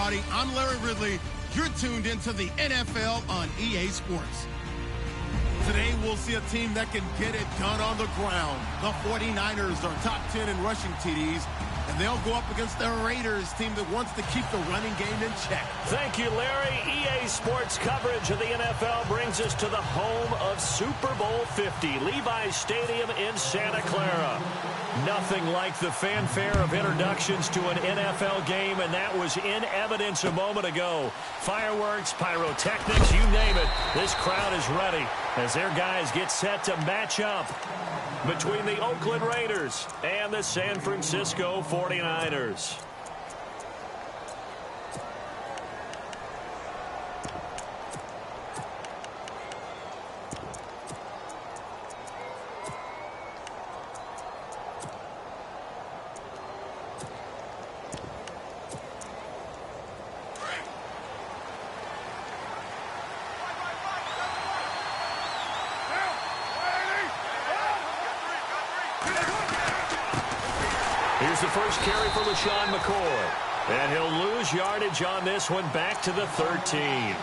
everybody. I'm Larry Ridley. You're tuned into the NFL on EA Sports. Today, we'll see a team that can get it done on the ground. The 49ers are top 10 in rushing TDs, and they'll go up against the Raiders team that wants to keep the running game in check. Thank you, Larry. EA Sports coverage of the NFL brings us to the home of Super Bowl 50, Levi's Stadium in Santa Clara. Nothing like the fanfare of introductions to an NFL game, and that was in evidence a moment ago. Fireworks, pyrotechnics, you name it. This crowd is ready as their guys get set to match up between the Oakland Raiders and the San Francisco 49ers. Here's the first carry for LaShawn McCoy. And he'll lose yardage on this one back to the 13.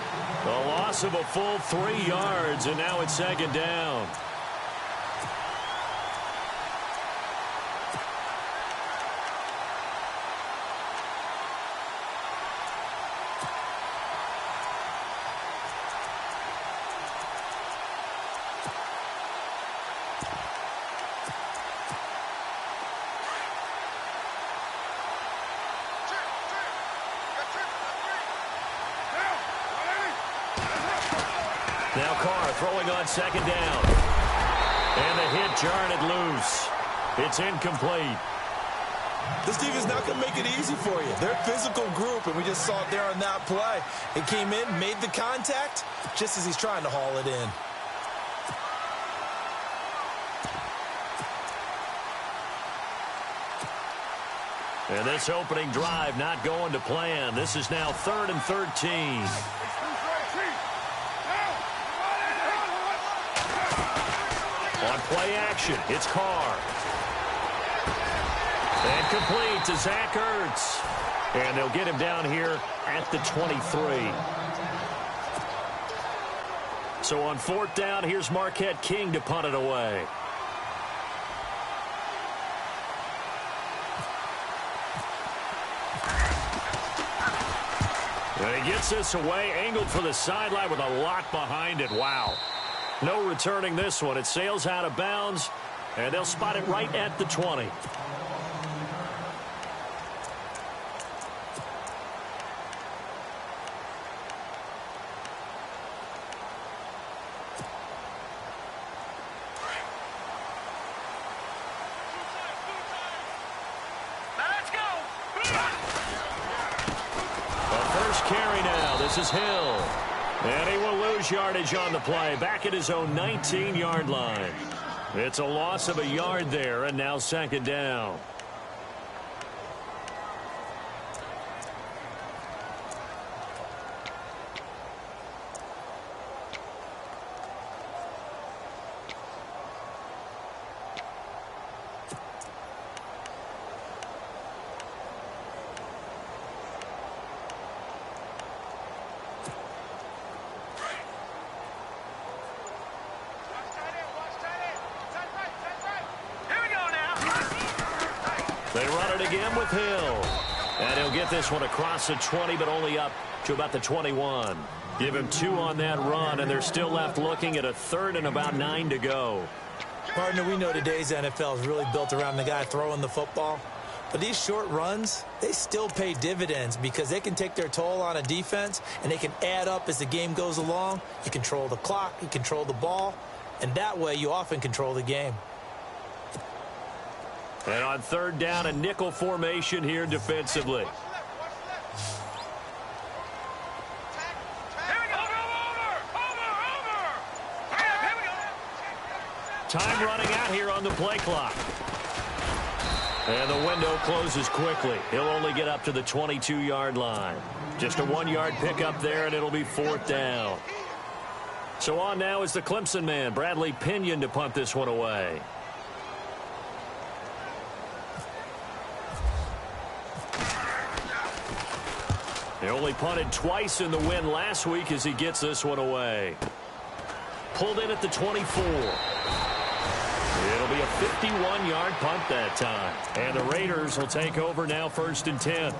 A loss of a full 3 yards, and now it's second down. Now Carr throwing on second down. And the hit jarred it loose. It's incomplete. This defense not going to make it easy for you. They're a physical group, and we just saw it there on that play. It came in, made the contact, just as he's trying to haul it in. And this opening drive not going to plan. This is now 3rd and 13. On play action, it's Carr. And complete to Zach Ertz. And they'll get him down here at the 23. So on 4th down, here's Marquette King to punt it away. And he gets this away, angled for the sideline with a lot behind it. Wow. No returning this one. It sails out of bounds, and they'll spot it right at the 20. Carry now. This is Hill. And he will lose yardage on the play. Back at his own 19-yard line. It's a loss of a yard there, and now second down. They run it again with Hill. And he'll get this one across the 20, but only up to about the 21. Give him 2 on that run, and they're still left looking at a 3rd and about 9 to go. Partner, we know today's NFL is really built around the guy throwing the football. But these short runs, they still pay dividends because they can take their toll on a defense, and they can add up as the game goes along. You control the clock, you control the ball, and that way you often control the game. And on 3rd down, a nickel formation here defensively. Time running out here on the play clock. And the window closes quickly. He'll only get up to the 22-yard line. Just a 1-yard pickup there, and it'll be 4th down. So on now is the Clemson man, Bradley Pinion, to punt this one away. They only punted twice in the win last week as he gets this one away. Pulled in at the 24. It'll be a 51-yard punt that time. And the Raiders will take over now, 1st and 10.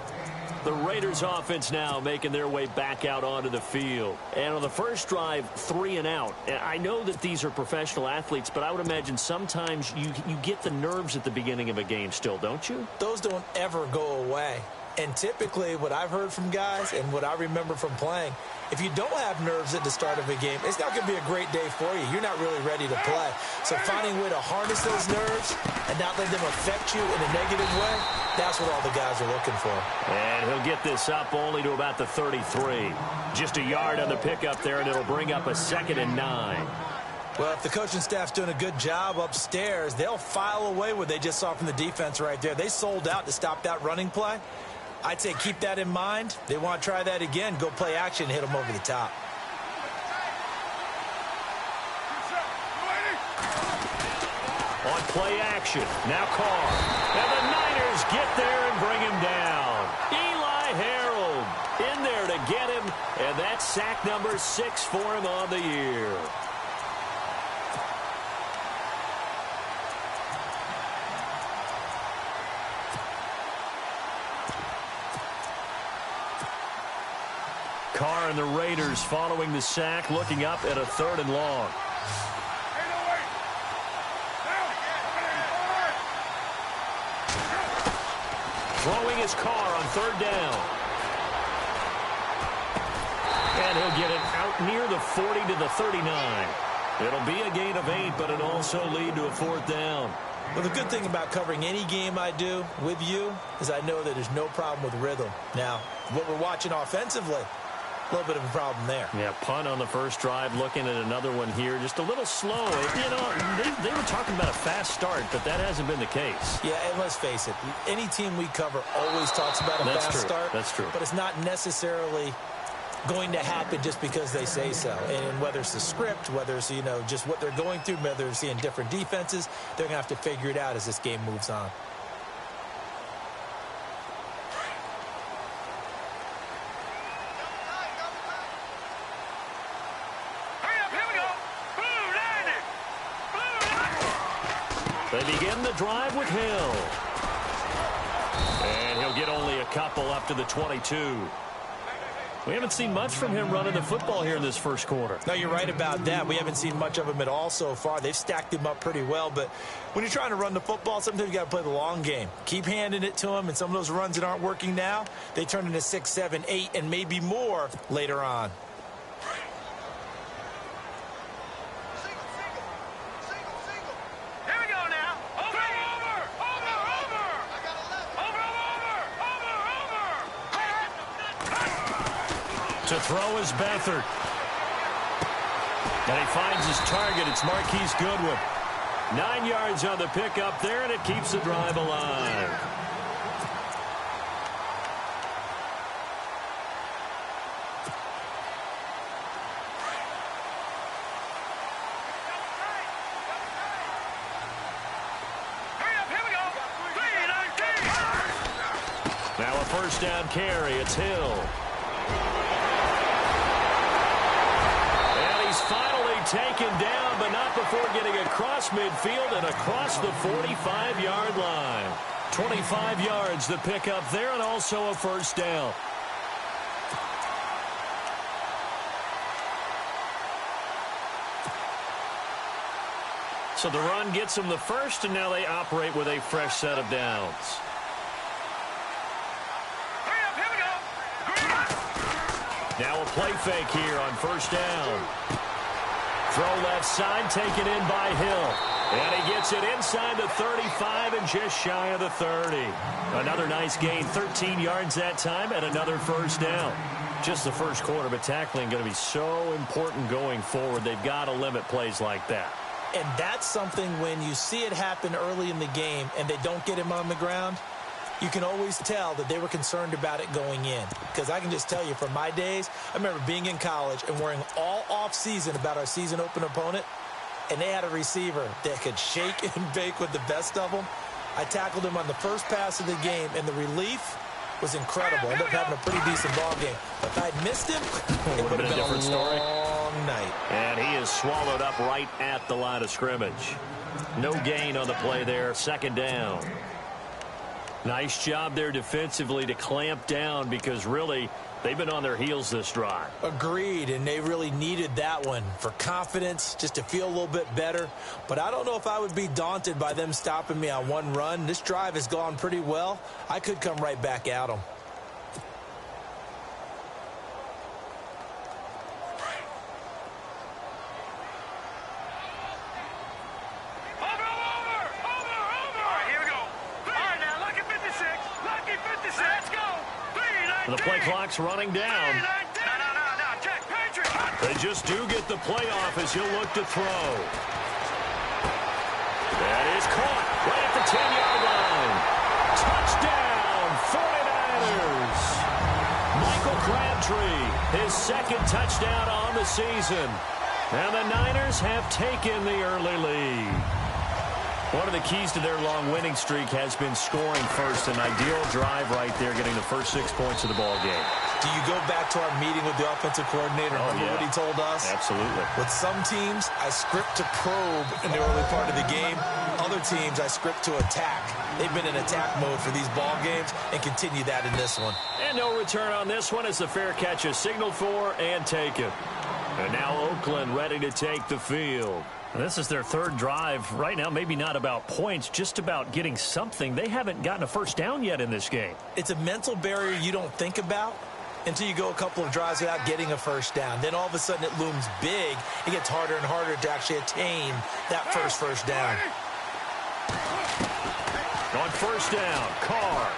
The Raiders offense now making their way back out onto the field. And on the first drive, 3 and out. And I know that these are professional athletes, but I would imagine sometimes you get the nerves at the beginning of a game still, don't you? Those don't ever go away. And typically what I've heard from guys and what I remember from playing, if you don't have nerves at the start of a game, it's not going to be a great day for you. You're not really ready to play. So finding a way to harness those nerves and not let them affect you in a negative way, that's what all the guys are looking for. And he'll get this up only to about the 33. Just a yard on the pickup there, and it'll bring up a 2nd and 9. Well, if the coaching staff's doing a good job upstairs, they'll file away what they just saw from the defense right there. They sold out to stop that running play. I'd say keep that in mind. They want to try that again. Go play action and hit them over the top. On play action, now Carr. And the Niners get there and bring him down. Eli Harold in there to get him, and that's sack number 6 for him on the year. Carr and the Raiders following the sack, looking up at a 3rd and long. Throwing his Carr on 3rd down. And he'll get it out near the 40 to the 39. It'll be a gain of 8, but it'll also lead to a 4th down. Well, the good thing about covering any game I do with you is I know that there's no problem with rhythm. Now, what we're watching offensively, a little bit of a problem there. Yeah, punt on the first drive, looking at another one here. Just a little slow. You know, they were talking about a fast start, but that hasn't been the case. Yeah, and let's face it, any team we cover always talks about a fast start. That's true. But it's not necessarily going to happen just because they say so. And whether it's the script, whether it's, you know, just what they're going through, whether it's seeing different defenses, they're going to have to figure it out as this game moves on. They begin the drive with Hill. And he'll get only a couple up to the 22. We haven't seen much from him running the football here in this first quarter. No, you're right about that. We haven't seen much of him at all so far. They've stacked him up pretty well, but when you're trying to run the football, sometimes you got to play the long game. Keep handing it to him, and some of those runs that aren't working now, they turn into 6, 7, 8, and maybe more later on. To throw is Beathard. And he finds his target. It's Marquise Goodwin. 9 yards on the pickup there, and it keeps the drive alive. Now a first down carry. It's Hill. Finally taken down, but not before getting across midfield and across the 45-yard line. 25 yards the pickup there, and also a first down. So the run gets them the first, and now they operate with a fresh set of downs. Now a play fake here on first down. Throw left side, taken in by Hill. And he gets it inside the 35 and just shy of the 30. Another nice gain, 13 yards that time, and another first down. Just the first quarter, but tackling going to be so important going forward. They've got to limit plays like that. And that's something when you see it happen early in the game and they don't get him on the ground, you can always tell that they were concerned about it going in. Because I can just tell you from my days, I remember being in college and worrying all off-season about our season open opponent, and they had a receiver that could shake and bake with the best of them. I tackled him on the first pass of the game, and the relief was incredible. Ended up having a pretty decent ball game. But if I'd missed him, it would have been a different story. Long night. And he is swallowed up right at the line of scrimmage. No gain on the play there. Second down. Nice job there defensively to clamp down, because really they've been on their heels this drive. Agreed, and they really needed that one for confidence, just to feel a little bit better. But I don't know if I would be daunted by them stopping me on one run. This drive has gone pretty well. I could come right back at them. The play clock's running down. They just do get the play off as he'll look to throw. That is caught right at the 10-yard line. Touchdown, 49ers. Michael Crabtree, his second touchdown on the season. And the Niners have taken the early lead. One of the keys to their long winning streak has been scoring first. An ideal drive right there, getting the first 6 points of the ball game. Do you go back to our meeting with the offensive coordinator? Remember what he told us? Absolutely. With some teams, I script to probe in the early part of the game. Other teams, I script to attack. They've been in attack mode for these ball games and continue that in this one. And no return on this one as the fair catch is signaled for and taken. And now Oakland ready to take the field. This is their third drive right now. Maybe not about points, just about getting something. They haven't gotten a first down yet in this game. It's a mental barrier you don't think about until you go a couple of drives without getting a first down. Then all of a sudden it looms big. It gets harder and harder to actually attain that first down. On first down, Carr.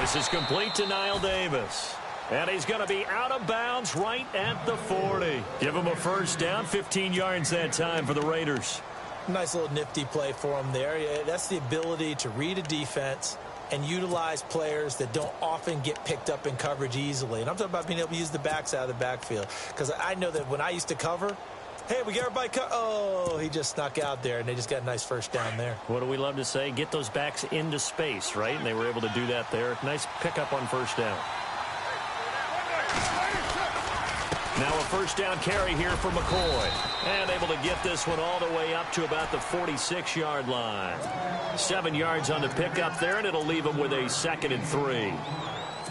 This is complete to Niall Davis. And he's going to be out of bounds right at the 40. Give him a first down, 15 yards that time for the Raiders. Nice little nifty play for him there. Yeah, that's the ability to read a defense and utilize players that don't often get picked up in coverage easily. And I'm talking about being able to use the backs out of the backfield. Because I know that when I used to cover, hey, we got everybody oh, he just snuck out there, and they just got a nice first down there. What do we love to say? Get those backs into space, right? And they were able to do that there. Nice pickup on first down. Now a first down carry here for McCoy. And able to get this one all the way up to about the 46-yard line. 7 yards on the pickup there, and it'll leave him with a 2nd and 3.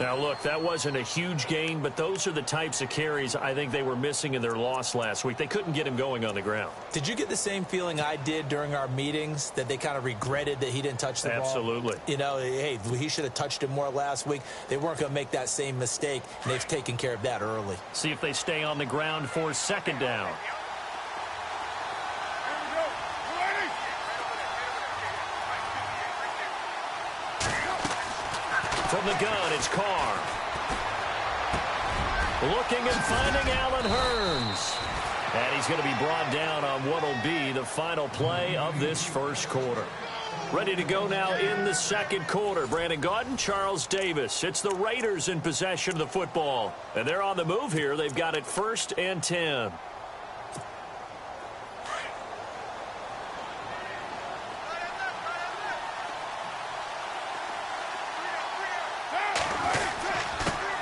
Now, look, that wasn't a huge gain, but those are the types of carries I think they were missing in their loss last week. They couldn't get him going on the ground. Did you get the same feeling I did during our meetings, that they kind of regretted that he didn't touch the ball? Absolutely. You know, hey, he should have touched it more last week. They weren't going to make that same mistake, and they've taken care of that early. See if they stay on the ground for 2nd down. From the gun, it's Carr. Looking and finding Allen Hurns. And he's going to be brought down on what will be the final play of this first quarter. Ready to go now in the second quarter. Brandon Gaudin, Charles Davis. It's the Raiders in possession of the football. And they're on the move here. They've got it 1st and 10.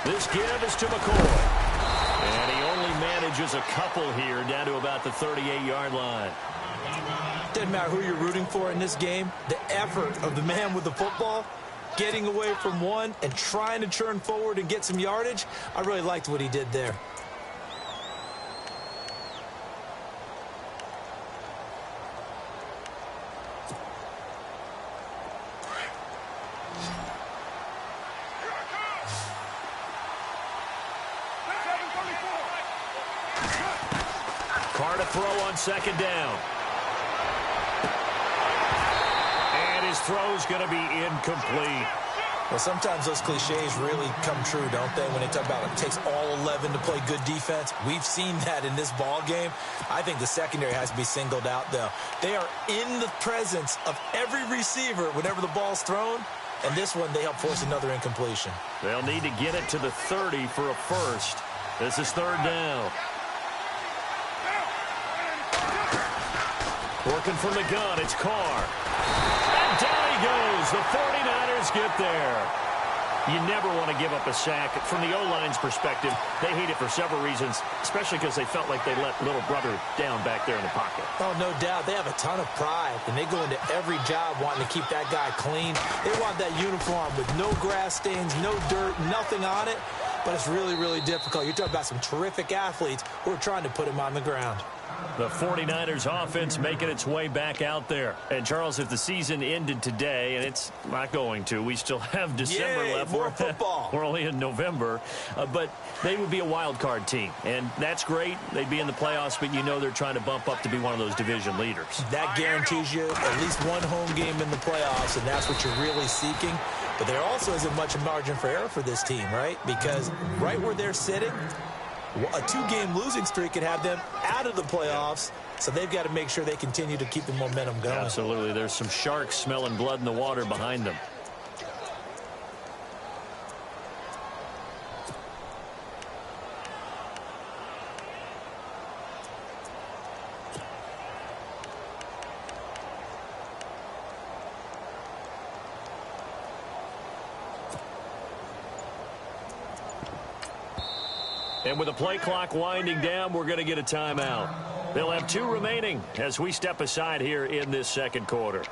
This give is to McCoy. And he only manages a couple here down to about the 38-yard line. Doesn't matter who you're rooting for in this game. The effort of the man with the football, getting away from one and trying to churn forward and get some yardage, I really liked what he did there. Carr to throw on 2nd down. And his throw's going to be incomplete. Well, sometimes those cliches really come true, don't they, when they talk about it takes all 11 to play good defense. We've seen that in this ball game. I think the secondary has to be singled out, though. They are in the presence of every receiver whenever the ball's thrown, and this one they help force another incompletion. They'll need to get it to the 30 for a first. This is 3rd down. Working from the gun, it's Carr. And down he goes. The 49ers does get there. You never want to give up a sack. From the O-line's perspective, they hate it for several reasons, especially because they felt like they let little brother down back there in the pocket. Oh, no doubt. They have a ton of pride, and they go into every job wanting to keep that guy clean. They want that uniform with no grass stains, no dirt, nothing on it, but it's really, really difficult. You're talking about some terrific athletes who are trying to put him on the ground. The 49ers offense making its way back out there. And, Charles, if the season ended today, and it's not going to, we still have December left. More football. We're only in November. But they would be a wild card team. And that's great. They'd be in the playoffs, but you know they're trying to bump up to be one of those division leaders. That guarantees you at least one home game in the playoffs, and that's what you're really seeking. But there also isn't much margin for error for this team, right? Because right where they're sitting, a two-game losing streak could have them out of the playoffs, so they've got to make sure they continue to keep the momentum going. Absolutely. There's some sharks smelling blood in the water behind them. And with the play clock winding down, we're going to get a timeout. They'll have 2 remaining as we step aside here in this second quarter.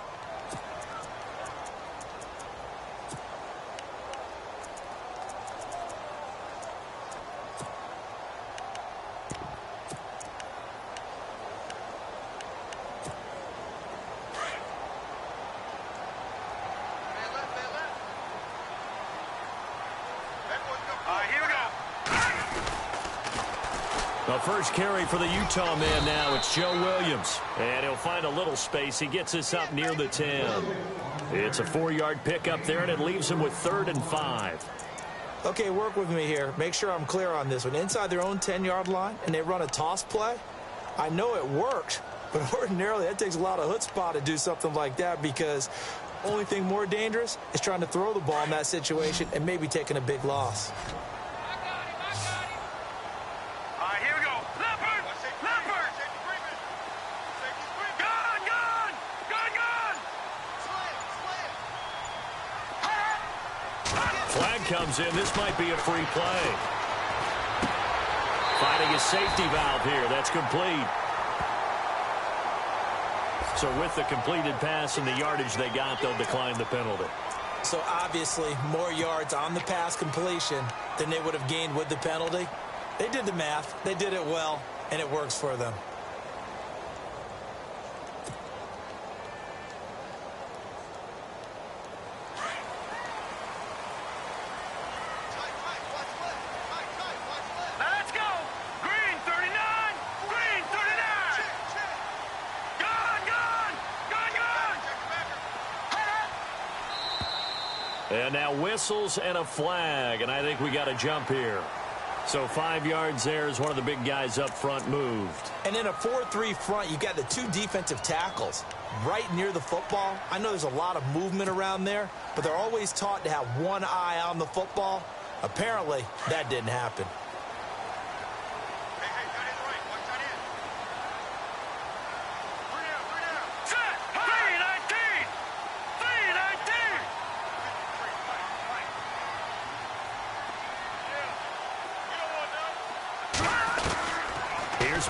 The first carry for the Utah man now, it's Joe Williams. And he'll find a little space. He gets us up near the 10. It's a 4-yard pickup there, and it leaves him with 3rd and 5. Okay, work with me here. Make sure I'm clear on this one. Inside their own 10-yard line, and they run a toss play. I know it works, but ordinarily that takes a lot of chutzpah to do something like that, because only thing more dangerous is trying to throw the ball in that situation and maybe taking a big loss. Flag comes in. This might be a free play. Finding a safety valve here. That's complete. So with the completed pass and the yardage they got, they'll decline the penalty. So obviously more yards on the pass completion than they would have gained with the penalty. They did the math. They did it well, and it works for them. And now whistles and a flag, and I think we got a jump here. So 5 yards there as one of the big guys up front moved. And in a 4-3 front, you got the 2 defensive tackles right near the football. I know there's a lot of movement around there, but they're always taught to have one eye on the football. Apparently, that didn't happen.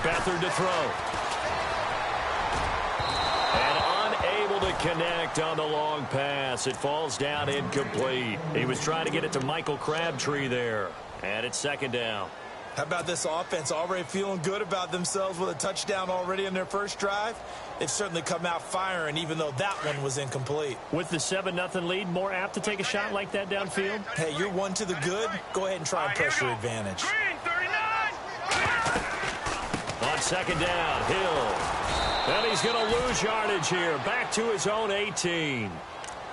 Beathard to throw. And unable to connect on the long pass. It falls down incomplete. He was trying to get it to Michael Crabtree there. And it's 2nd down. How about this offense already feeling good about themselves with a touchdown already in their first drive? They've certainly come out firing, even though that one was incomplete. With the 7-0 lead, more apt to take a shot like that downfield? Hey, you're 1 to the good. Go ahead and try and press your advantage. On 2nd down, Hill. And he's going to lose yardage here. Back to his own 18.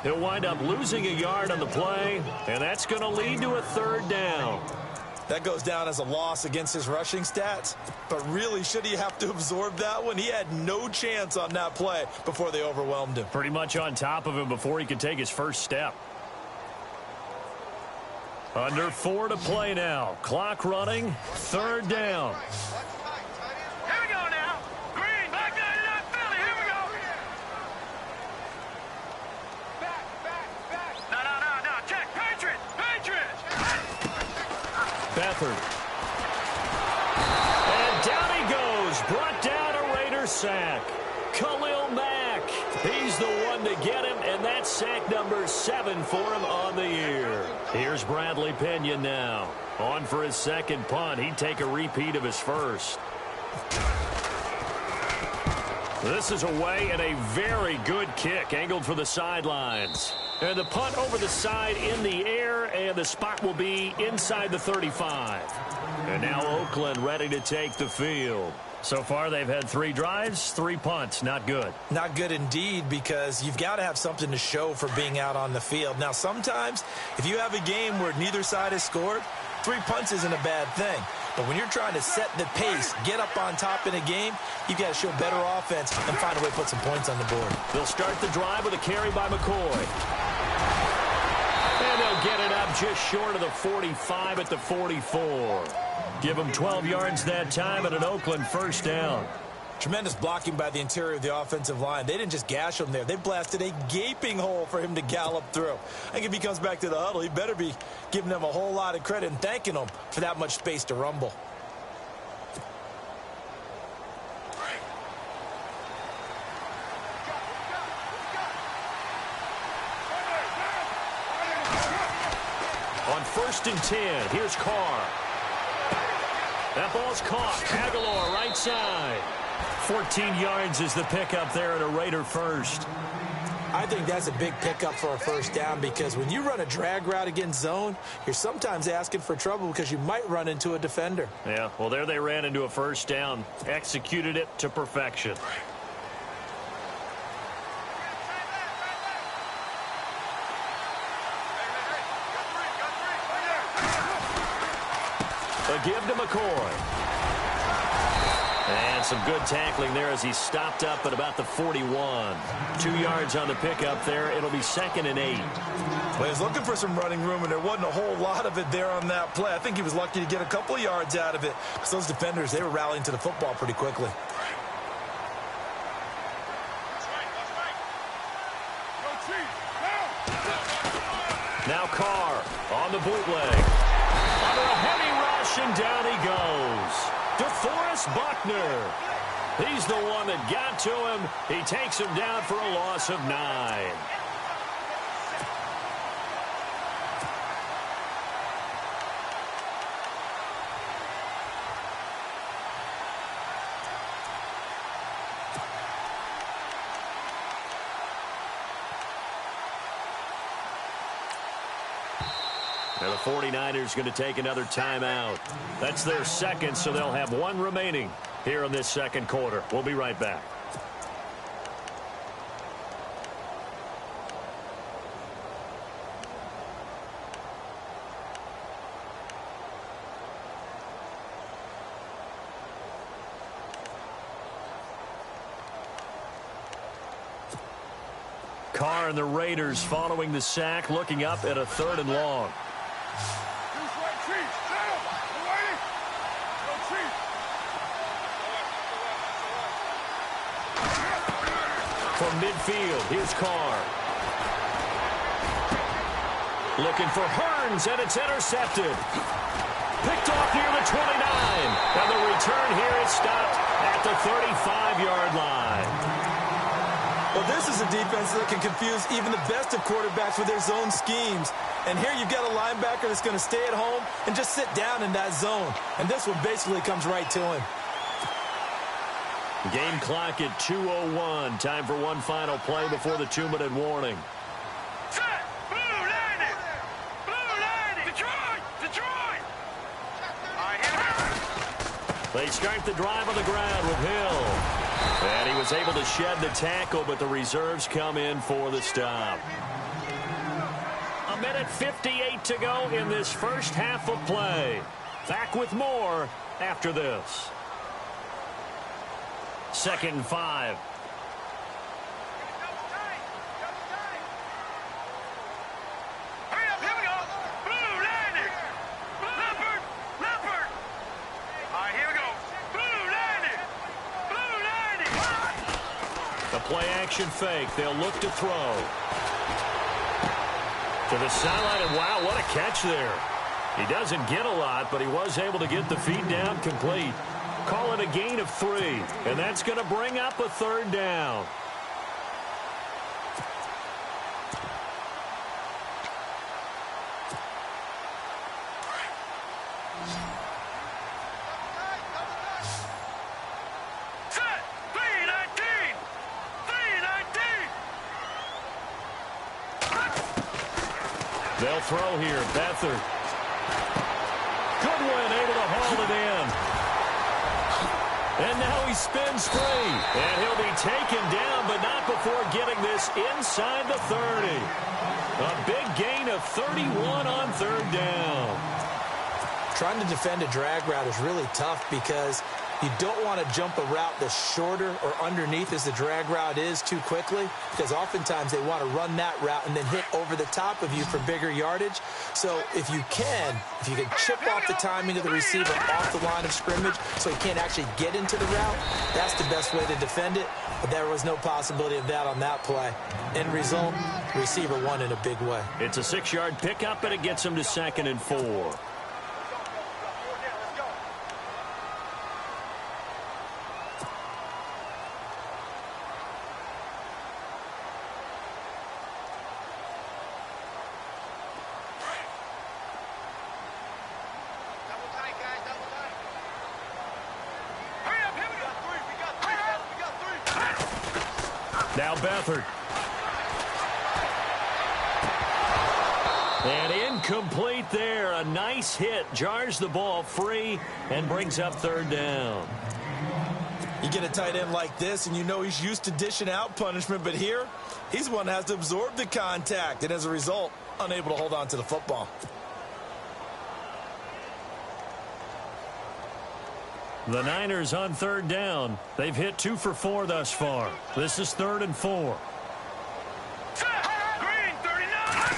He'll wind up losing a yard on the play, and that's going to lead to a 3rd down. That goes down as a loss against his rushing stats. But really, should he have to absorb that one? He had no chance on that play before they overwhelmed him. Pretty much on top of him before he could take his first step. Under 4 to play now. Clock running. 3rd down. effort. And down he goes. Brought down a Raider sack. Khalil Mack. He's the one to get him, and that's sack number 7 for him on the year. Here's Bradley Pinion now. On for his second punt. He'd take a repeat of his first. This is away and a very good kick angled for the sidelines. And the punt over the side in the air, and the spot will be inside the 35. And now Oakland ready to take the field. So far, they've had 3 drives, 3 punts. Not good. Not good indeed, because you've got to have something to show for being out on the field. Now, sometimes, if you have a game where neither side has scored, 3 punts isn't a bad thing. But when you're trying to set the pace, get up on top in a game, you've got to show better offense and find a way to put some points on the board. They'll start the drive with a carry by McCoy. And they'll get it up just short of the 45 at the 44. Give them 12 yards that time and an Oakland first down. Tremendous blocking by the interior of the offensive line. They didn't just gash him there. They blasted a gaping hole for him to gallop through. I think if he comes back to the huddle, he better be giving them a whole lot of credit and thanking them for that much space to rumble. On 1st and 10, here's Carr. That ball's caught. Aguilar right side. 14 yards is the pickup there at a Raider first. I think that's a big pickup for a first down, because when you run a drag route against zone, you're sometimes asking for trouble because you might run into a defender. Yeah, well, there they ran into a first down. Executed it to perfection. A give to McCoy. And some good tackling there as he stopped up at about the 41. 2 yards on the pickup there. It'll be 2nd and 8. Well, he was looking for some running room, and there wasn't a whole lot of it there on that play. I think he was lucky to get a couple of yards out of it, because those defenders, they were rallying to the football pretty quickly. Now Carr on the bootleg. Under a heavy rush, and down he goes. DeForest Buckner. He's the one that got to him. He takes him down for a loss of 9. Now the 49ers going to take another timeout. That's their second, so they'll have 1 remaining here in this second quarter. We'll be right back. Carr and the Raiders following the sack, looking up at a 3rd and long. From midfield, here's Carr. Looking for Hearns, and it's intercepted. Picked off near the 29. And the return here is stopped at the 35-yard line. Well, this is a defense that can confuse even the best of quarterbacks with their zone schemes. And here you've got a linebacker that's going to stay at home and just sit down in that zone. And this one basically comes right to him. Game clock at 2:01. Time for one final play before the 2-minute warning. Set! Blue landed! Blue landed! Detroit! Detroit! All right, here we go. They start the drive on the ground with Hill. And he was able to shed the tackle, but the reserves come in for the stop. 1:58 to go in this first half of play. Back with more after this. 2nd and 5. Hurry up, here we go. Blue landed. Leopard. Leopard. All right, here we go. Blue landed. Blue landed. The play action fake. They'll look to throw. To the sideline, and wow, what a catch there. He doesn't get a lot, but he was able to get the feed down complete. Call it a gain of 3, and that's going to bring up a third down. Set. 319. 319. They'll throw here. Beathard. Goodwin able to haul it in. And now he spins free. And he'll be taken down, but not before getting this inside the 30. A big gain of 31 on third down. Trying to defend a drag route is really tough because you don't want to jump a route that's shorter or underneath as the drag route is too quickly, because oftentimes they want to run that route and then hit over the top of you for bigger yardage. So if you can chip off the timing of the receiver off the line of scrimmage so he can't actually get into the route, that's the best way to defend it. But there was no possibility of that on that play. End result, receiver won in a big way. It's a 6-yard pickup, and it gets him to 2nd and 4. Now Beathard. And incomplete there. A nice hit. Jars the ball free and brings up third down. You get a tight end like this, and you know he's used to dishing out punishment, but here, he's the one that has to absorb the contact, and as a result, unable to hold on to the football. The Niners on third down. They've hit 2 for 4 thus far. This is 3rd and 4. Green 39.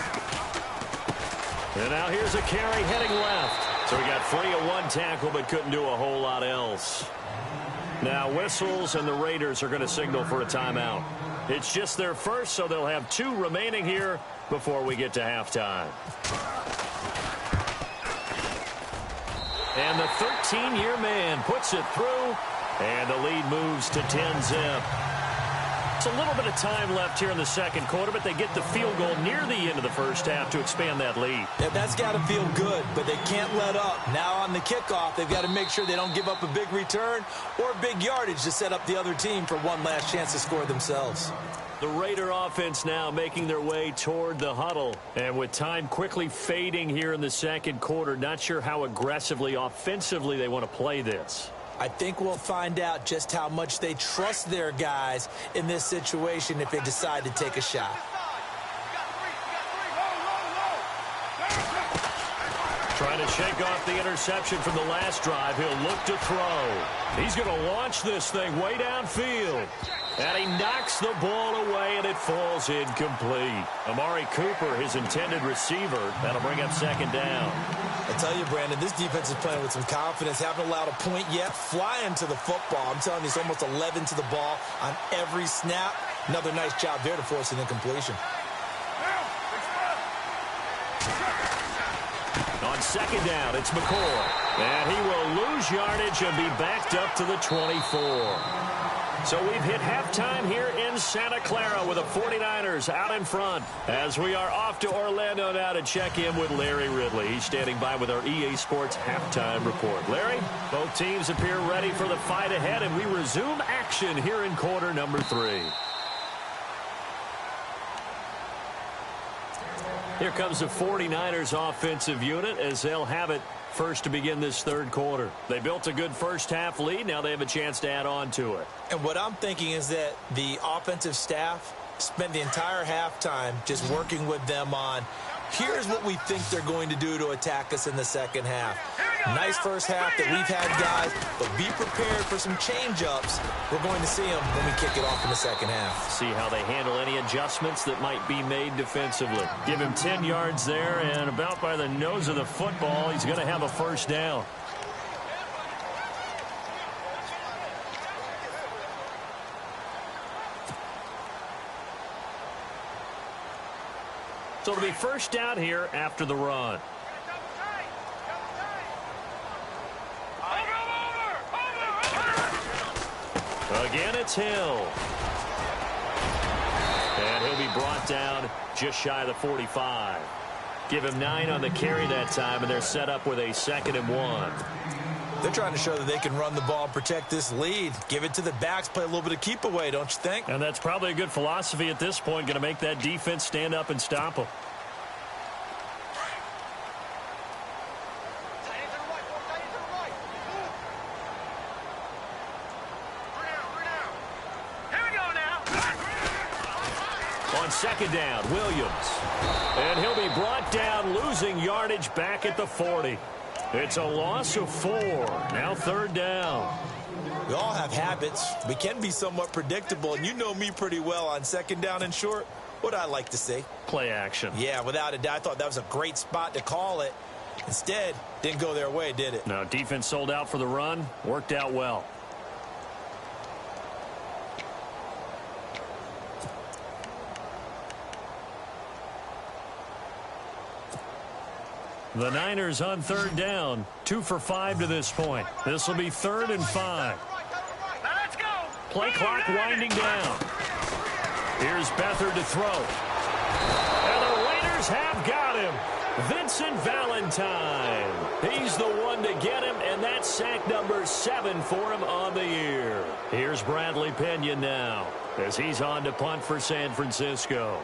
And now here's a carry heading left. So he got free of 1 tackle but couldn't do a whole lot else. Now whistles, and the Raiders are going to signal for a timeout. It's just their first, so they'll have 2 remaining here before we get to halftime. And the 13-year man puts it through, and the lead moves to 10-zip. It's a little bit of time left here in the second quarter, but they get the field goal near the end of the first half to expand that lead. Yeah, that's got to feel good, but they can't let up. Now on the kickoff, they've got to make sure they don't give up a big return or big yardage to set up the other team for one last chance to score themselves. The Raider offense now making their way toward the huddle. And with time quickly fading here in the second quarter, not sure how aggressively, offensively they want to play this. I think we'll find out just how much they trust their guys in this situation if they decide to take a shot. Trying to shake off the interception from the last drive. He'll look to throw. He's going to launch this thing way downfield. And he knocks the ball away, and it falls incomplete. Amari Cooper, his intended receiver. That'll bring up second down. I tell you, Brandon, this defense is playing with some confidence. Haven't allowed a point yet. Flying to the football. I'm telling you, it's almost 11 to the ball on every snap. Another nice job there to force an incompletion. On second down, it's McCoy. And he will lose yardage and be backed up to the 24. So we've hit halftime here in Santa Clara with the 49ers out in front as we are off to Orlando now to check in with Larry Ridley. He's standing by with our EA Sports halftime report. Larry, both teams appear ready for the fight ahead, and we resume action here in quarter number 3. Here comes the 49ers offensive unit as they'll have it first to begin this third quarter. They built a good first half lead. Now they have a chance to add on to it. And what I'm thinking is that the offensive staff spent the entire halftime just working with them on, here's what we think they're going to do to attack us in the second half. Nice first half that we've had, guys, but be prepared for some change-ups. We're going to see them when we kick it off in the second half. See how they handle any adjustments that might be made defensively. Give him 10 yards there, and about by the nose of the football, he's going to have a first down. So it'll be first down here after the run. Again, it's Hill. And he'll be brought down just shy of the 45. Give him 9 on the carry that time, and they're set up with a 2nd and 1. They're trying to show that they can run the ball and protect this lead. Give it to the backs, play a little bit of keep away, don't you think? And that's probably a good philosophy at this point, going to make that defense stand up and stop them. On 2nd down, Williams. And he'll be brought down, losing yardage back at the 40. It's a loss of 4. Now 3rd down. We all have habits. We can be somewhat predictable, and you know me pretty well on 2nd down and short. What I like to see? Play action. Yeah, without a doubt. I thought that was a great spot to call it. Instead, didn't go their way, did it? No, defense sold out for the run. Worked out well. The Niners on 3rd down. 2 for 5 to this point. This will be 3rd and 5. Now let's go. Play clock winding down. Here's Beathard to throw. And the Raiders have got him. Vincent Valentine. He's the one to get him, and that's sack number 7 for him on the year. Here's Bradley Pena now as he's on to punt for San Francisco.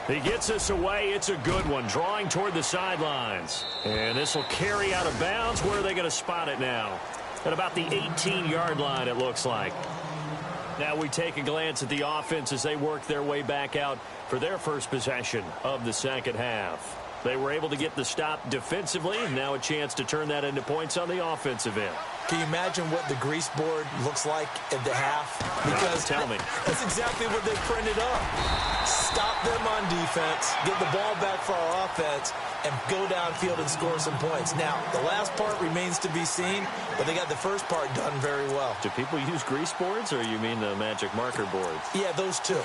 He gets us away. It's a good one, drawing toward the sidelines. And this will carry out of bounds. Where are they going to spot it now? At about the 18-yard line, it looks like. Now we take a glance at the offense as they work their way back out for their first possession of the 2nd half. They were able to get the stop defensively. Now a chance to turn that into points on the offensive end. Can you imagine what the grease board looks like at the half? Because tell me. That's exactly what they printed up. Stop them on defense, get the ball back for our offense, and go downfield and score some points. Now, the last part remains to be seen, but they got the first part done very well. Do people use grease boards, or you mean the magic marker boards? Yeah, those two.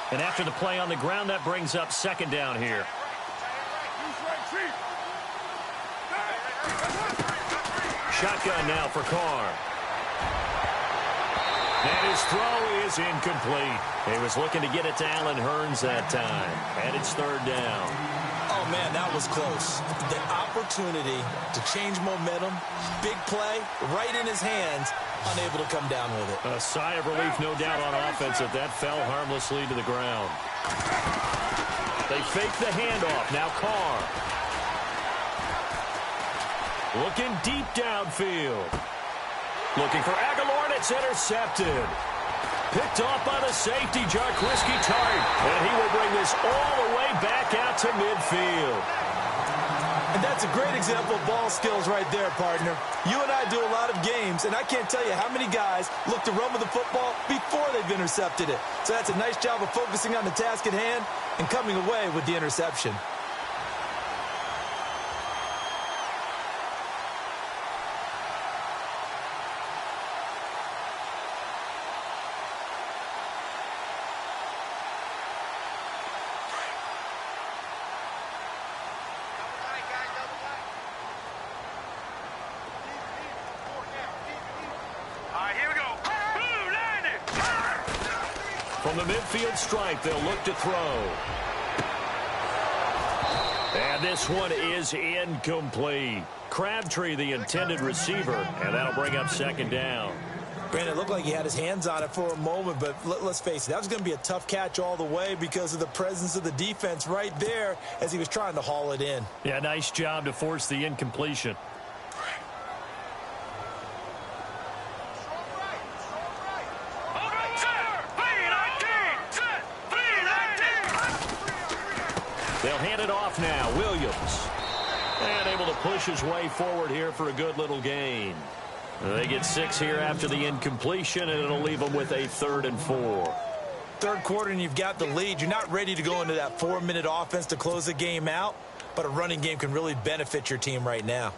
And after the play on the ground, that brings up 2nd down here. Shotgun now for Carr. And his throw is incomplete. He was looking to get it to Allen Hurns that time. And it's 3rd down. Oh, man, that was close. The opportunity to change momentum, big play, right in his hands, unable to come down with it. A sigh of relief, no doubt, on offense if that fell harmlessly to the ground. They fake the handoff. Now Carr. Looking deep downfield. Looking for Aguilar, and it's intercepted. Picked off by the safety, Jarquiski Tart. And he will bring this all the way back out to midfield. And that's a great example of ball skills right there, partner. You and I do a lot of games, and I can't tell you how many guys look to run with the football before they've intercepted it. So that's a nice job of focusing on the task at hand and coming away with the interception. From the midfield stripe, they'll look to throw. And this one is incomplete. Crabtree, the intended receiver, and that'll bring up 2nd down. Brandon, it looked like he had his hands on it for a moment, but let's face it, that was going to be a tough catch all the way because of the presence of the defense right there as he was trying to haul it in. Yeah, nice job to force the incompletion. They'll hand it off now. Williams. And able to push his way forward here for a good little gain. They get 6 here after the incompletion, and it'll leave them with a 3rd and 4. Third quarter, and you've got the lead. You're not ready to go into that 4-minute offense to close the game out, but a running game can really benefit your team right now.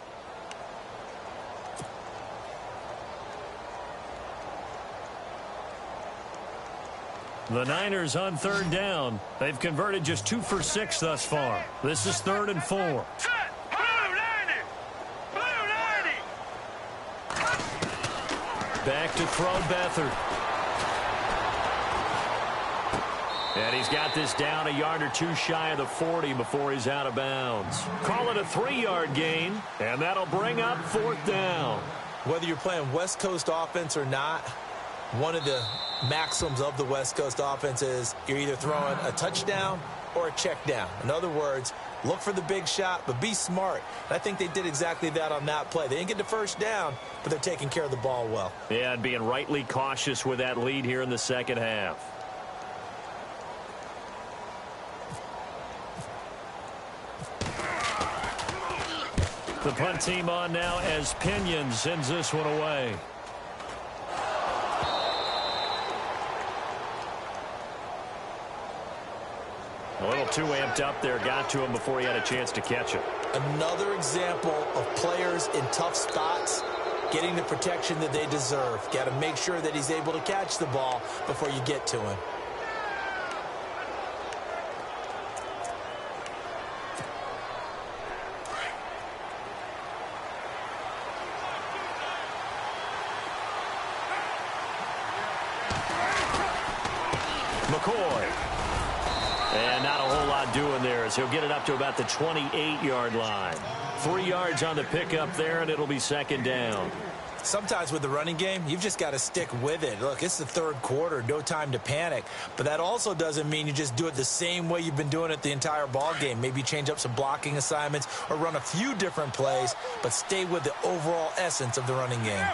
The Niners on third down. They've converted just 2 for 6 thus far. This is 3rd and 4. Set. Blue 90. Blue 90. Back to throw Beathard. And he's got this down a yard or 2 shy of the 40 before he's out of bounds. Call it a 3-yard gain, and that'll bring up 4th down. Whether you're playing West Coast offense or not, one of the maxims of the West Coast offense is you're either throwing a touchdown or a check down. In other words, look for the big shot, but be smart. And I think they did exactly that on that play. They didn't get the first down, but they're taking care of the ball well. Yeah, and being rightly cautious with that lead here in the second half. The punt team on now as Pinion sends this one away. A little too amped up there. Got to him before he had a chance to catch it. Another example of players in tough spots getting the protection that they deserve. Got to make sure that he's able to catch the ball before you get to him. McCoy. And not a whole lot doing there as he'll get it up to about the 28-yard line. 3 yards on the pickup there, and it'll be 2nd down. Sometimes with the running game, you've just got to stick with it. Look, it's the 3rd quarter, no time to panic. But that also doesn't mean you just do it the same way you've been doing it the entire ball game. Maybe change up some blocking assignments or run a few different plays, but stay with the overall essence of the running game.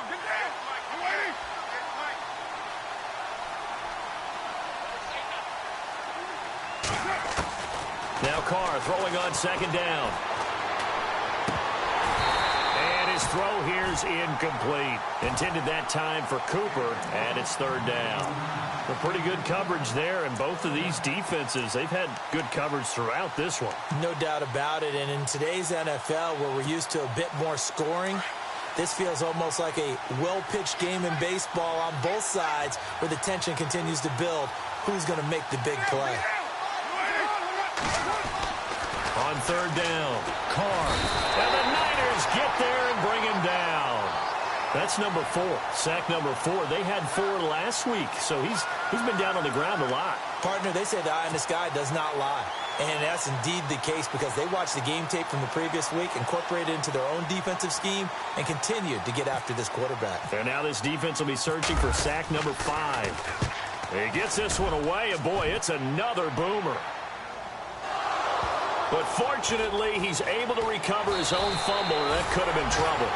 Now Carr throwing on 2nd down. And his throw here's incomplete. Intended that time for Cooper, and it's 3rd down. A pretty good coverage there, and both of these defenses, they've had good coverage throughout this one. No doubt about it, and in today's NFL, where we're used to a bit more scoring, this feels almost like a well-pitched game in baseball on both sides where the tension continues to build. Who's going to make the big play? On 3rd down, Carr. And the Niners get there and bring him down. That's number 4. Sack number 4. They had 4 last week, so he's been down on the ground a lot. Partner, they say the eye in the sky does not lie. And that's indeed the case because they watched the game tape from the previous week, incorporated it into their own defensive scheme, and continued to get after this quarterback. And now this defense will be searching for sack number 5. He gets this one away, and boy, it's another boomer. But fortunately, he's able to recover his own fumble, and that could have been trouble.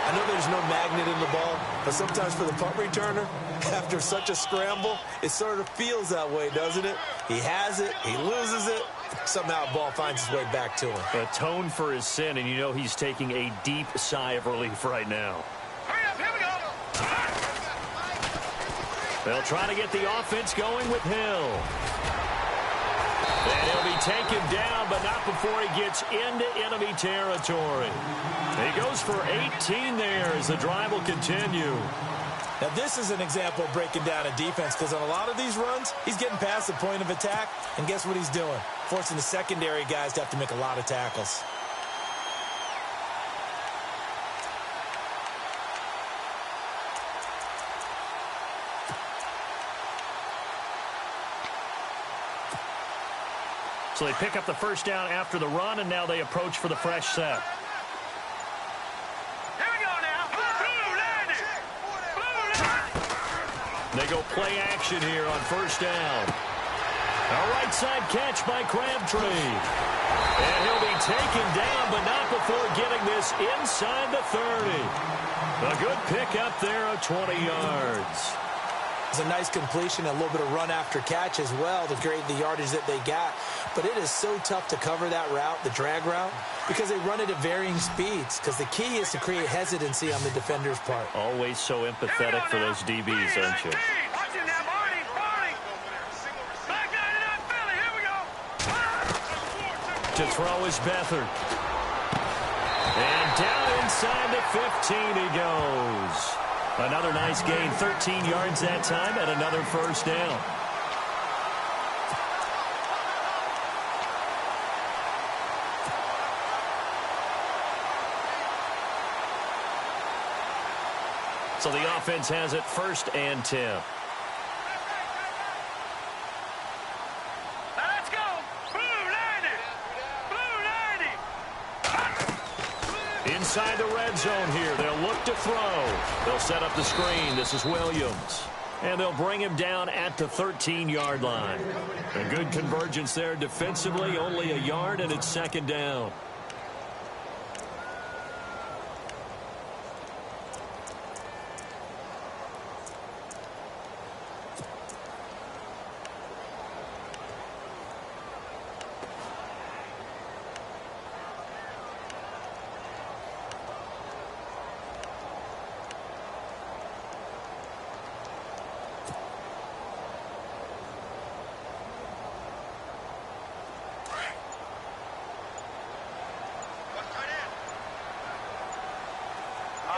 I know there's no magnet in the ball, but sometimes for the punt returner, after such a scramble, it sort of feels that way, doesn't it? He has it, he loses it, somehow the ball finds its way back to him. Atone for his sin, and you know he's taking a deep sigh of relief right now. Hurry up, here we go. They'll try to get the offense going with Hill. And he'll be taken down, but not before he gets into enemy territory. He goes for 18 there as the drive will continue. Now, this is an example of breaking down a defense because on a lot of these runs, he's getting past the point of attack, and guess what he's doing? Forcing the secondary guys to have to make a lot of tackles. So they pick up the first down after the run, and now they approach for the fresh set. Here we go now. Blue landing. Blue landing. They go play action here on first down. A right side catch by Crabtree. And he'll be taken down, but not before getting this inside the 30. A good pickup there of 20 yards. It's a nice completion, a little bit of run after catch as well to create the yardage that they got. But it is so tough to cover that route, the drag route, because they run it at varying speeds. Because the key is to create hesitancy on the defender's part. Always so empathetic for those DBs, aren't you? Watch it now, Barney. Barney. Back 99 Philly. Here we go. To throw is Beathard. And down inside the 15 he goes. Another nice gain, 13 yards that time, and another first down. So the offense has it 1st and 10. Let's go. Blue 90. Blue 90. Inside the red zone here. They'll look to throw. They'll set up the screen. This is Williams. And they'll bring him down at the 13-yard line. A good convergence there defensively. Only a yard, and it's 2nd down.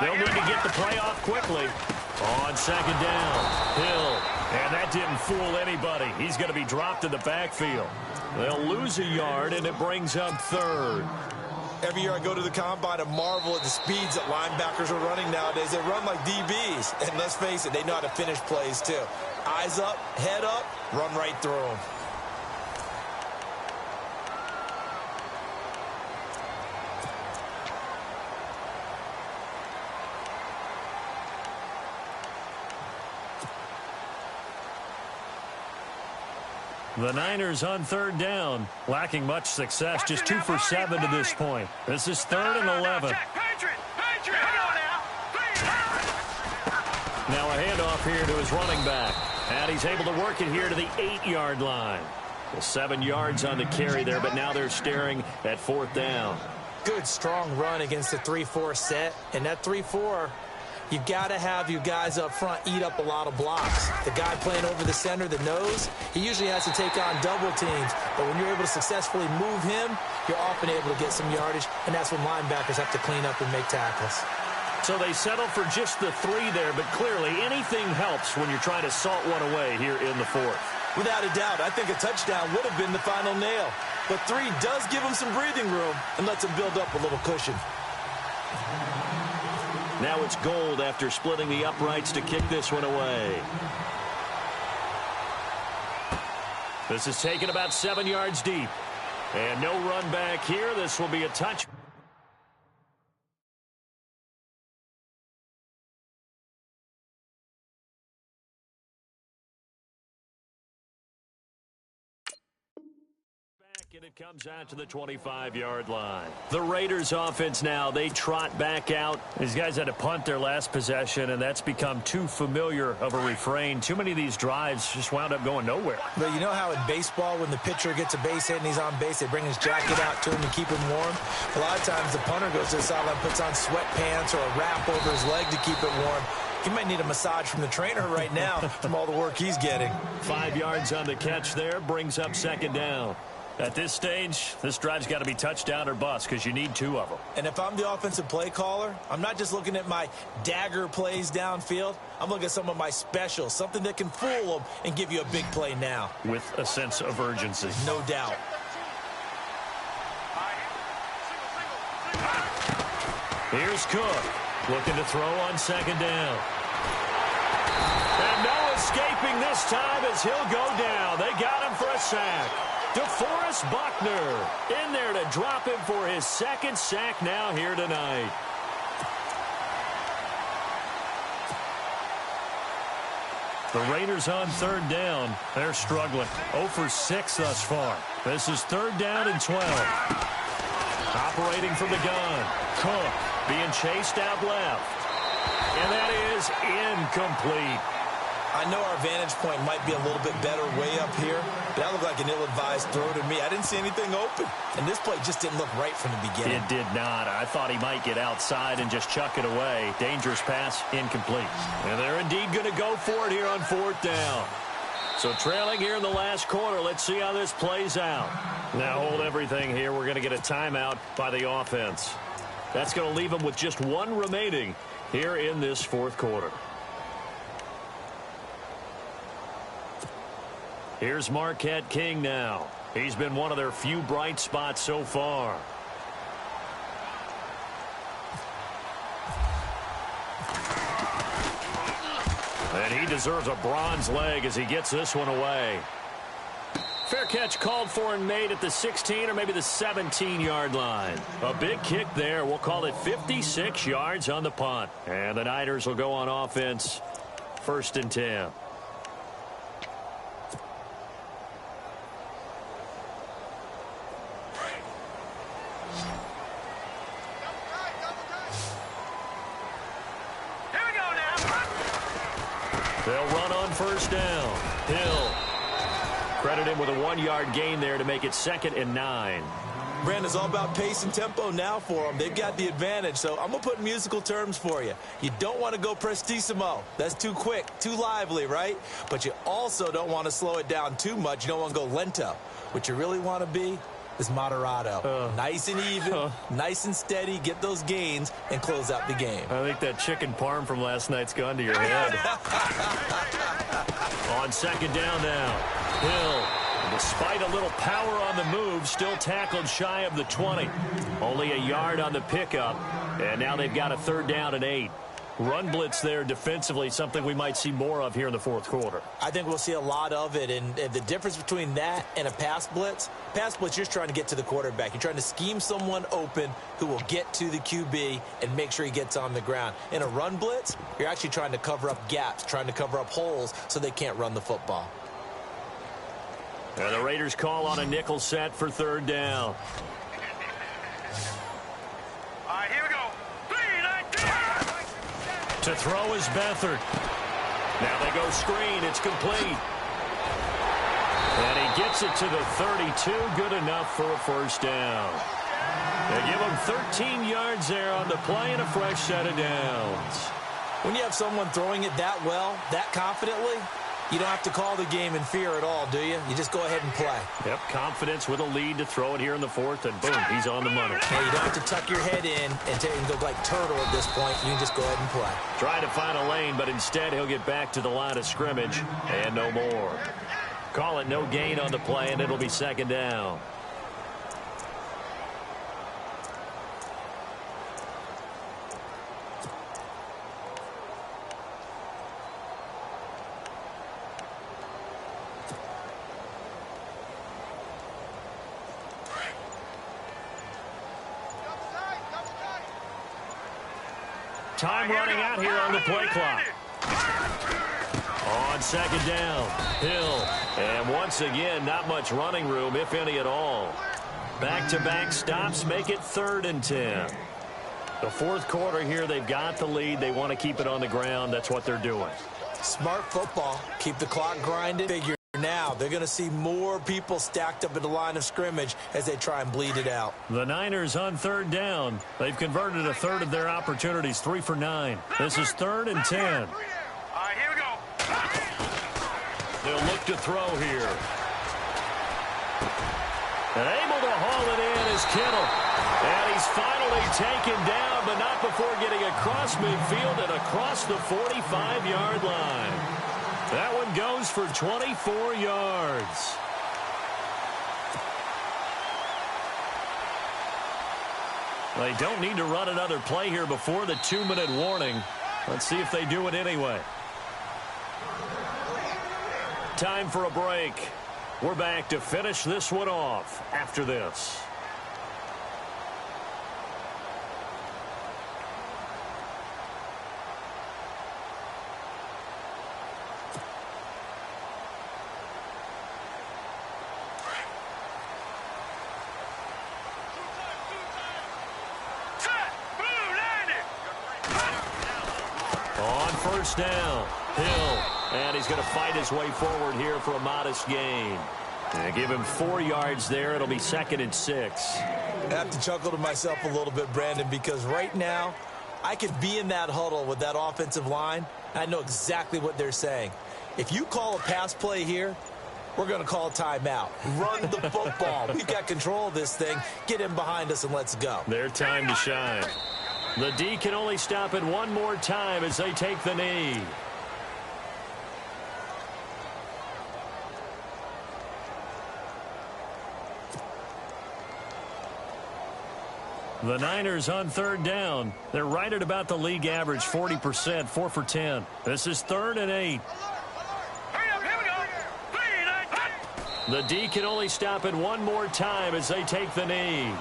They'll need to get the play off quickly. On 2nd down, Hill. And that didn't fool anybody. He's going to be dropped in the backfield. They'll lose a yard, and it brings up 3rd. Every year I go to the combine and marvel at the speeds that linebackers are running nowadays. They run like DBs. And let's face it, they know how to finish plays too. Eyes up, head up, run right through them. The Niners on 3rd down, lacking much success, just 2 for 7 to this point. This is 3rd and 11. Now a handoff here to his running back. And he's able to work it here to the 8-yard line. Well, 7 yards on the carry there, but now they're staring at 4th down. Good, strong run against the 3-4 set. And that 3-4, you've got to have your guys up front eat up a lot of blocks. The guy playing over the center, the nose, he usually has to take on double teams. But when you're able to successfully move him, you're often able to get some yardage, and that's when linebackers have to clean up and make tackles. So they settle for just the 3 there, but clearly anything helps when you're trying to salt one away here in the 4th. Without a doubt, I think a touchdown would have been the final nail. But 3 does give them some breathing room and lets them build up a little cushion. Now it's Gold after splitting the uprights to kick this one away. This is taken about 7 yards deep. And no run back here. This will be a touch. And it comes out to the 25-yard line. The Raiders offense now, they trot back out. These guys had to punt their last possession, and that's become too familiar of a refrain. Too many of these drives just wound up going nowhere. But you know how in baseball, when the pitcher gets a base hit and he's on base, they bring his jacket out to him to keep him warm? A lot of times the punter goes to the sideline, puts on sweatpants or a wrap over his leg to keep it warm. He might need a massage from the trainer right now from all the work he's getting. 5 yards on the catch there, brings up 2nd down. At this stage, this drive's got to be touchdown or bust because you need 2 of them. And if I'm the offensive play caller, I'm not just looking at my dagger plays downfield. I'm looking at some of my specials, something that can fool them and give you a big play now. With a sense of urgency. No doubt. Here's Cook, looking to throw on 2nd down. And no escaping this time as he'll go down. They got him for a sack. DeForest Buckner in there to drop him for his 2nd sack now here tonight. The Raiders on 3rd down. They're struggling. 0 for 6 thus far. This is 3rd down and 12. Operating from the gun. Cook being chased out left. And that is incomplete. I know our vantage point might be a little bit better way up here, but that looked like an ill-advised throw to me. I didn't see anything open, and this play just didn't look right from the beginning. It did not. I thought he might get outside and just chuck it away. Dangerous pass, incomplete. And they're indeed going to go for it here on 4th down. So trailing here in the last quarter. Let's see how this plays out. Now hold everything here. We're going to get a timeout by the offense. That's going to leave them with just 1 remaining here in this 4th quarter. Here's Marquette King now. He's been one of their few bright spots so far. And he deserves a bronze leg as he gets this one away. Fair catch called for and made at the 16 or maybe the 17-yard line. A big kick there. We'll call it 56 yards on the punt. And the Niners will go on offense. 1st and 10. They'll run on 1st down. Hill. Credit him with a 1-yard gain there to make it 2nd and 9. Brandon, it's all about pace and tempo now for them. They've got the advantage, so I'm going to put musical terms for you. You don't want to go prestissimo. That's too quick, too lively, right? But you also don't want to slow it down too much. You don't want to go lento. What you really want to be is moderato. Nice and even, nice and steady, get those gains, and close out the game. I think that chicken parm from last night's gone to your head. On 2nd down now, Hill, despite a little power on the move, still tackled shy of the 20. Only a yard on the pickup, and now they've got a 3rd down and 8. Run blitz there defensively, something we might see more of here in the 4th quarter. I think we'll see a lot of it, and the difference between that and a pass blitz, you're just trying to get to the quarterback. You're trying to scheme someone open who will get to the QB and make sure he gets on the ground. In a run blitz, you're actually trying to cover up gaps, trying to cover up holes so they can't run the football. And the Raiders call on a nickel set for 3rd down. All right, here we go. 3, 9, 2. To throw is Beathard. Now they go screen. It's complete. And he gets it to the 32. Good enough for a 1st down. They give him 13 yards there on the play and a fresh set of downs. When you have someone throwing it that well, that confidently, you don't have to call the game in fear at all, do you? You just go ahead and play. Yep, confidence with a lead to throw it here in the 4th, and boom, he's on the money. Now, you don't have to tuck your head in and go like turtle at this point. You can just go ahead and play. Trying to find a lane, but instead he'll get back to the line of scrimmage, and no more. Call it no gain on the play, and it'll be 2nd down. Time running out here on the play clock. On 2nd down, Hill. And once again, not much running room, if any at all. Back-to-back stops make it 3rd and 10. The 4th quarter here, they've got the lead. They want to keep it on the ground. That's what they're doing. Smart football. Keep the clock grinding. Figure now they're going to see more people stacked up at the line of scrimmage as they try and bleed it out. The Niners on 3rd down. They've converted a 1/3 of their opportunities, 3 for 9. This is 3rd and 10. All right, here we go. They'll look to throw here. And able to haul it in is Kittle. And he's finally taken down, but not before getting across midfield and across the 45-yard line. That one goes for 24 yards. They don't need to run another play here before the 2-minute warning. Let's see if they do it anyway. Time for a break. We're back to finish this one off after this. On 1st down, Hill. And he's going to fight his way forward here for a modest gain. And give him 4 yards there. It'll be 2nd and 6. I have to chuckle to myself a little bit, Brandon, because right now I could be in that huddle with that offensive line. I know exactly what they're saying. If you call a pass play here, we're going to call a timeout. Run the football. We've got control of this thing. Get him behind us and let's go. Their time to shine. The D can only stop it one more time as they take the knee. The Niners on third down. They're right at about the league average, 40%, 4 for 10. This is 3rd and 8. Hurry up, here we go. The D can only stop it one more time as they take the knee.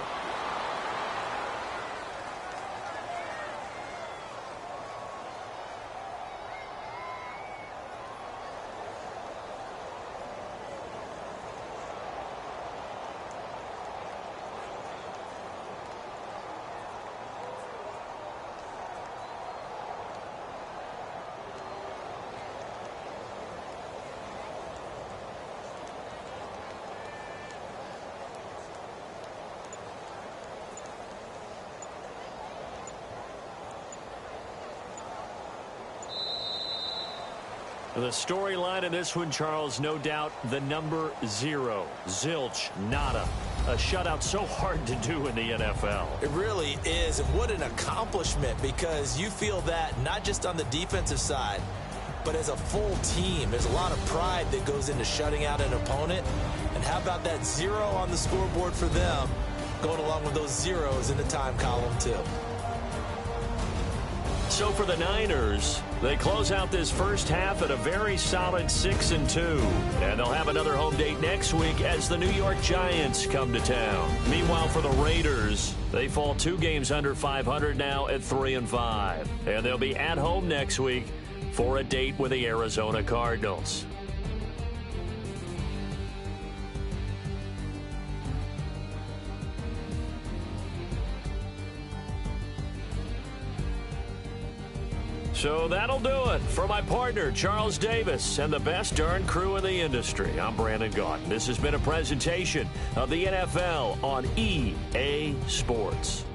The storyline in this one, Charles, no doubt the number 0. Zilch, nada. A shutout so hard to do in the NFL. It really is, and what an accomplishment, because you feel that not just on the defensive side, but as a full team. There's a lot of pride that goes into shutting out an opponent. And how about that 0 on the scoreboard for them, going along with those zeros in the time column, too. So for the Niners, they close out this first half at a very solid 6-2. And they'll have another home date next week as the New York Giants come to town. Meanwhile, for the Raiders, they fall 2 games under 500 now at 3-5. And they'll be at home next week for a date with the Arizona Cardinals. So that'll do it for my partner, Charles Davis, and the best darn crew in the industry. I'm Brandon Gaudin. This has been a presentation of the NFL on EA Sports.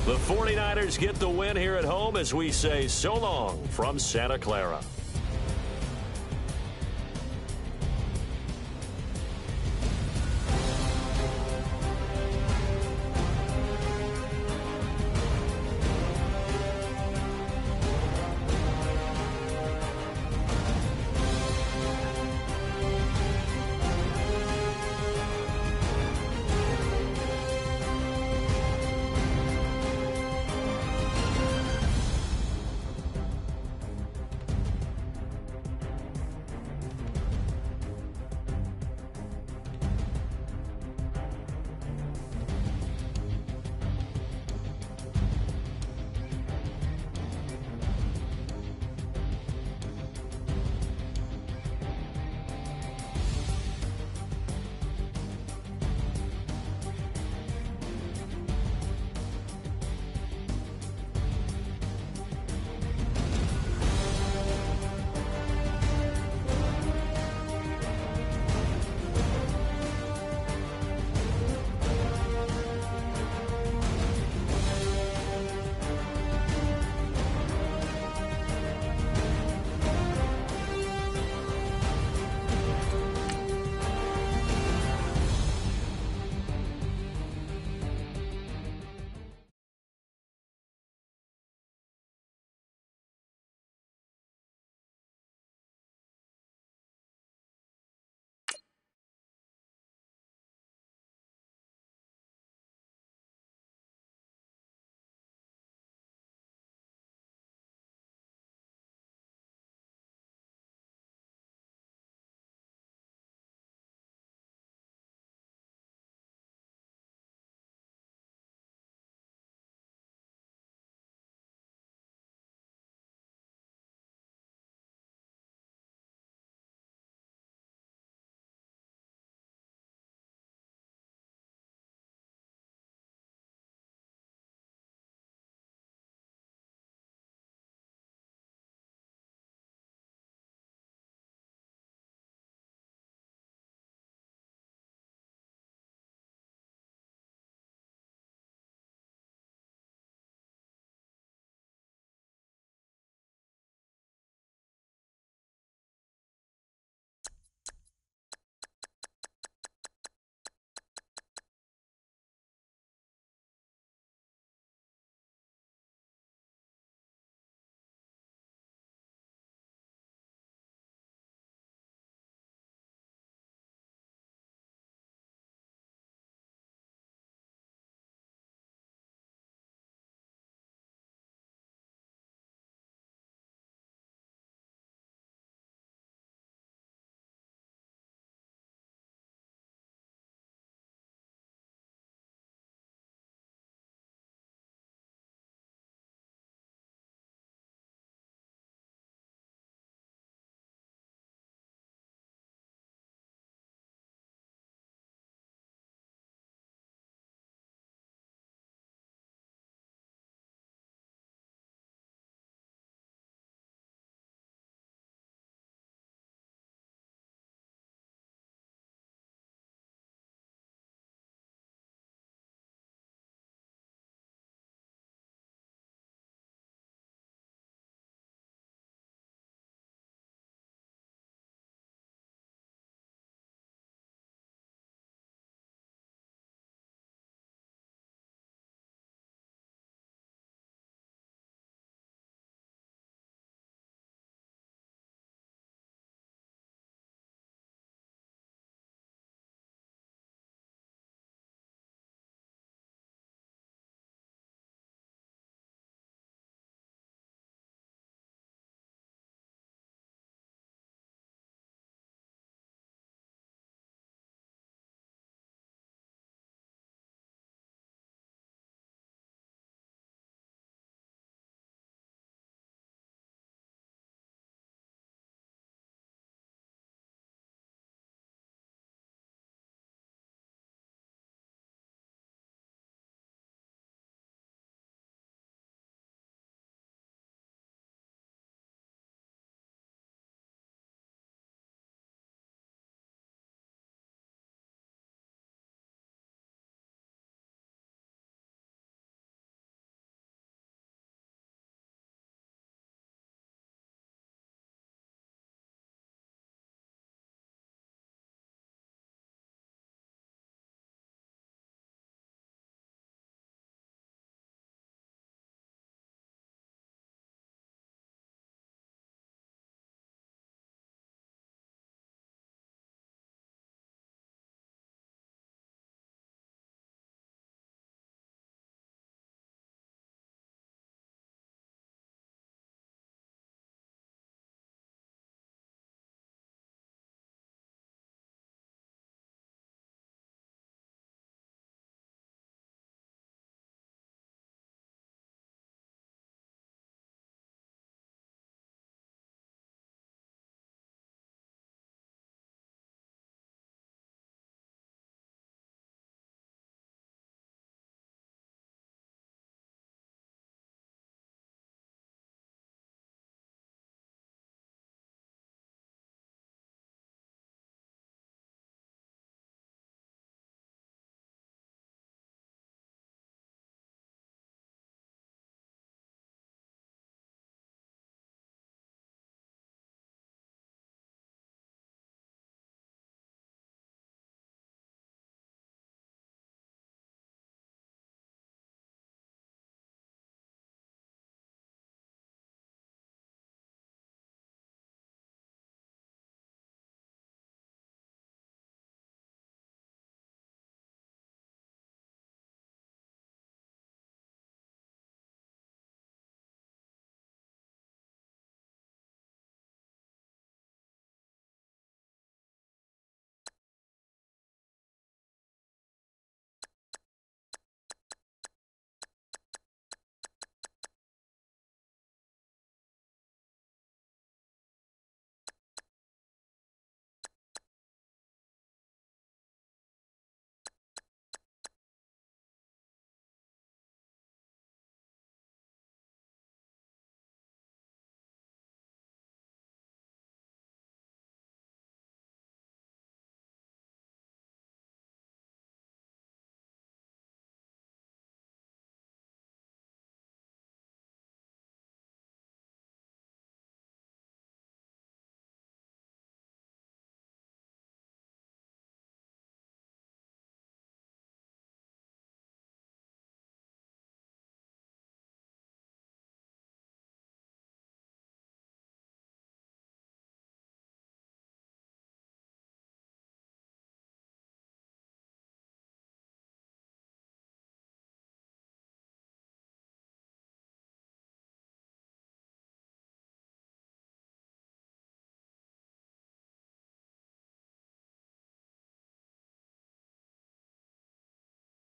The 49ers get the win here at home as we say so long from Santa Clara.